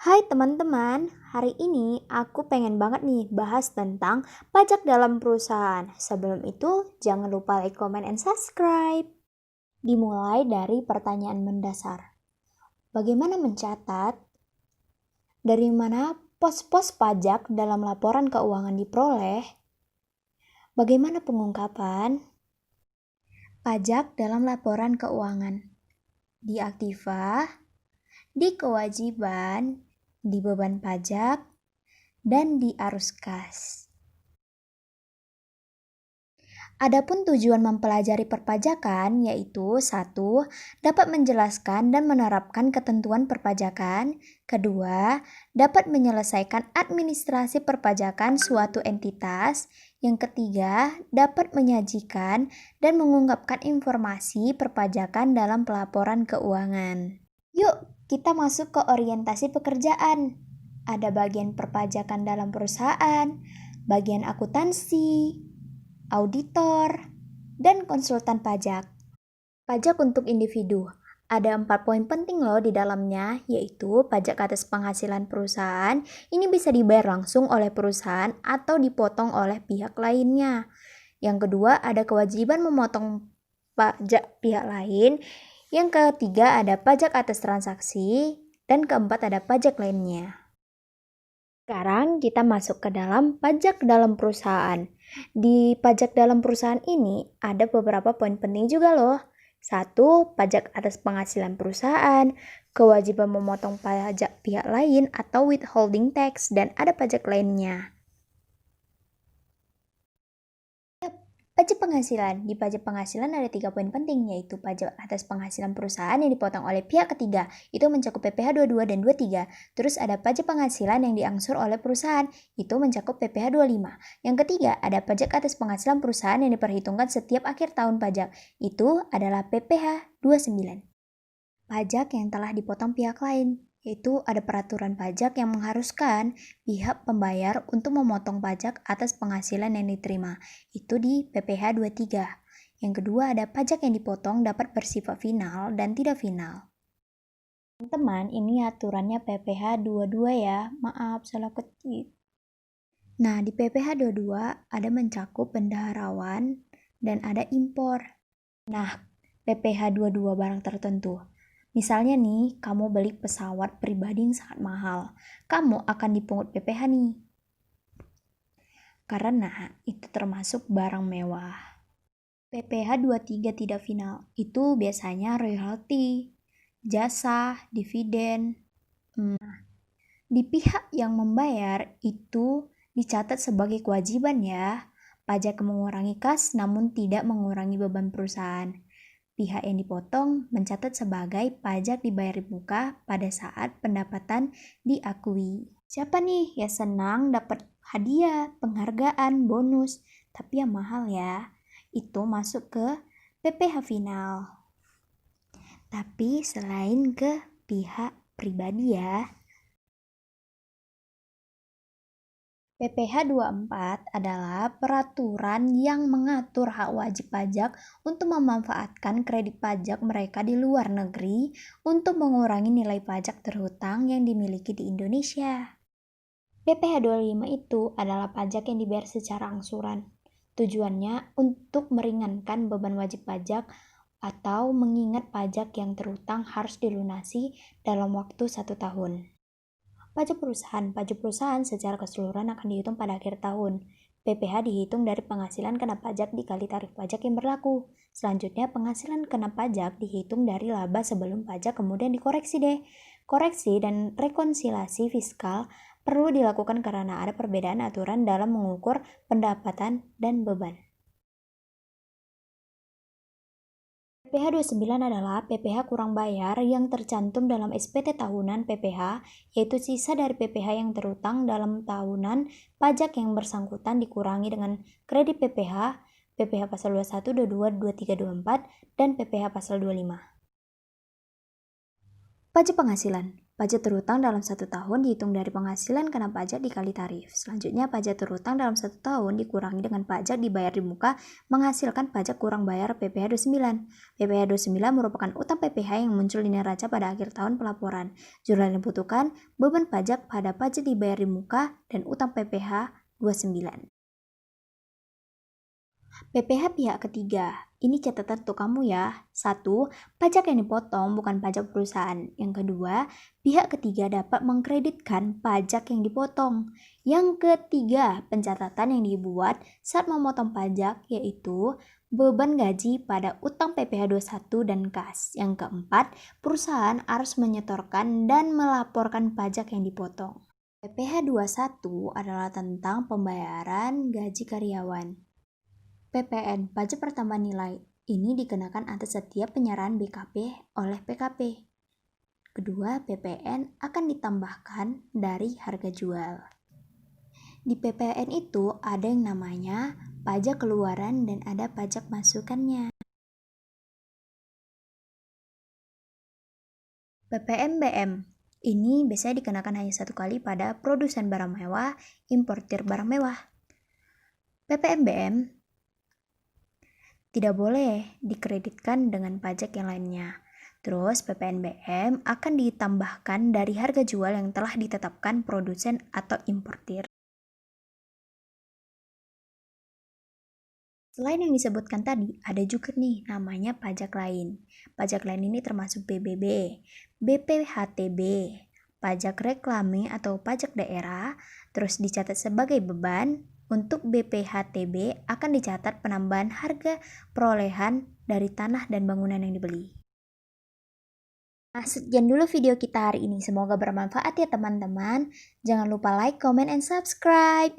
Hai teman-teman, hari ini aku pengen banget nih bahas tentang pajak dalam perusahaan. Sebelum itu, jangan lupa like, comment, and subscribe. Dimulai dari pertanyaan mendasar. Bagaimana mencatat? Dari mana pos-pos pajak dalam laporan keuangan diperoleh? Bagaimana pengungkapan? Pajak dalam laporan keuangan. Di aktiva, di kewajiban, di beban pajak, dan di arus kas. Adapun tujuan mempelajari perpajakan yaitu 1. Dapat menjelaskan dan menerapkan ketentuan perpajakan. 2. Dapat menyelesaikan administrasi perpajakan suatu entitas. Yang ketiga, dapat menyajikan dan mengungkapkan informasi perpajakan dalam pelaporan keuangan. Yuk, kita masuk ke orientasi pekerjaan. Ada bagian perpajakan dalam perusahaan, bagian akuntansi, auditor, dan konsultan pajak. Pajak untuk individu. Ada 4 poin penting loh di dalamnya, yaitu pajak atas penghasilan perusahaan. Ini bisa dibayar langsung oleh perusahaan atau dipotong oleh pihak lainnya. Yang kedua, ada kewajiban memotong pajak pihak lain. Yang ketiga, ada pajak atas transaksi. Dan keempat, ada pajak lainnya. Sekarang kita masuk ke dalam pajak dalam perusahaan. Di pajak dalam perusahaan ini ada beberapa poin penting juga loh. 1. Pajak atas penghasilan perusahaan, kewajiban memotong pajak pihak lain atau withholding tax, dan ada pajak lainnya. Pajak penghasilan. Di pajak penghasilan ada 3 poin penting, yaitu pajak atas penghasilan perusahaan yang dipotong oleh pihak ketiga, itu mencakup PPh 22 dan 23. Terus ada pajak penghasilan yang diangsur oleh perusahaan, itu mencakup PPh 25. Yang ketiga, ada pajak atas penghasilan perusahaan yang diperhitungkan setiap akhir tahun pajak, itu adalah PPh 29. Pajak yang telah dipotong pihak lain, yaitu ada peraturan pajak yang mengharuskan pihak pembayar untuk memotong pajak atas penghasilan yang diterima, itu di PPh 23. Yang kedua, ada pajak yang dipotong dapat bersifat final dan tidak final. Teman-teman, ini aturannya PPh 22 ya, maaf salah ketik. Nah, di PPh 22 ada mencakup bendaharawan dan ada impor. Nah, PPh 22 barang tertentu. Misalnya nih, kamu beli pesawat pribadi yang sangat mahal. Kamu akan dipungut PPh nih. Karena itu termasuk barang mewah. PPh 23 tidak final. Itu biasanya royalti, jasa, dividen. Di pihak yang membayar itu dicatat sebagai kewajiban ya. Pajak mengurangi kas namun tidak mengurangi beban perusahaan. Pihak yang dipotong mencatat sebagai pajak dibayar di muka pada saat pendapatan diakui. Siapa nih yang senang dapat hadiah, penghargaan, bonus, tapi yang mahal ya, itu masuk ke PPh final. Tapi selain ke pihak pribadi ya. PPh 24 adalah peraturan yang mengatur hak wajib pajak untuk memanfaatkan kredit pajak mereka di luar negeri untuk mengurangi nilai pajak terhutang yang dimiliki di Indonesia. PPh 25 itu adalah pajak yang dibayar secara angsuran. Tujuannya untuk meringankan beban wajib pajak atau mengingat pajak yang terhutang harus dilunasi dalam waktu 1 tahun. Pajak perusahaan secara keseluruhan akan dihitung pada akhir tahun. PPh dihitung dari penghasilan kena pajak dikali tarif pajak yang berlaku. Selanjutnya, penghasilan kena pajak dihitung dari laba sebelum pajak kemudian dikoreksi deh. Koreksi dan rekonsiliasi fiskal perlu dilakukan karena ada perbedaan aturan dalam mengukur pendapatan dan beban. PPh 29 adalah PPh kurang bayar yang tercantum dalam SPT tahunan PPh, yaitu sisa dari PPh yang terutang dalam tahunan pajak yang bersangkutan dikurangi dengan kredit PPh, PPh pasal 21, 22, 23, 24, dan PPh pasal 25. Pajak penghasilan. Pajak terhutang dalam 1 tahun dihitung dari penghasilan kena pajak dikali tarif. Selanjutnya, pajak terhutang dalam 1 tahun dikurangi dengan pajak dibayar di muka menghasilkan pajak kurang bayar PPh 29. PPh 29 merupakan utang PPh yang muncul di neraca pada akhir tahun pelaporan. Jumlah yang dibutuhkan, beban pajak pada pajak dibayar di muka, dan utang PPh 29. PPh pihak ketiga. Ini catatan untuk kamu ya. 1. Pajak yang dipotong bukan pajak perusahaan. Yang kedua, pihak ketiga dapat mengkreditkan pajak yang dipotong. Yang ketiga, pencatatan yang dibuat saat memotong pajak yaitu beban gaji pada utang PPh 21 dan kas. Yang keempat, perusahaan harus menyetorkan dan melaporkan pajak yang dipotong. PPh 21 adalah tentang pembayaran gaji karyawan. PPN, pajak pertambahan nilai, ini dikenakan atas setiap penyerahan BKP oleh PKP. Kedua, PPN akan ditambahkan dari harga jual. Di PPN itu ada yang namanya pajak keluaran dan ada pajak masukannya. PPNBM, ini biasanya dikenakan hanya 1 kali pada produsen barang mewah, importir barang mewah. PPNBM tidak boleh dikreditkan dengan pajak yang lainnya. Terus PPNBM akan ditambahkan dari harga jual yang telah ditetapkan produsen atau importir. Selain yang disebutkan tadi, ada juga nih namanya pajak lain. Pajak lain ini termasuk PBB, BPHTB, pajak reklame atau pajak daerah, terus dicatat sebagai beban. Untuk BPHTB akan dicatat penambahan harga perolehan dari tanah dan bangunan yang dibeli. Nah, sekian dulu video kita hari ini. Semoga bermanfaat ya teman-teman. Jangan lupa like, comment, and subscribe.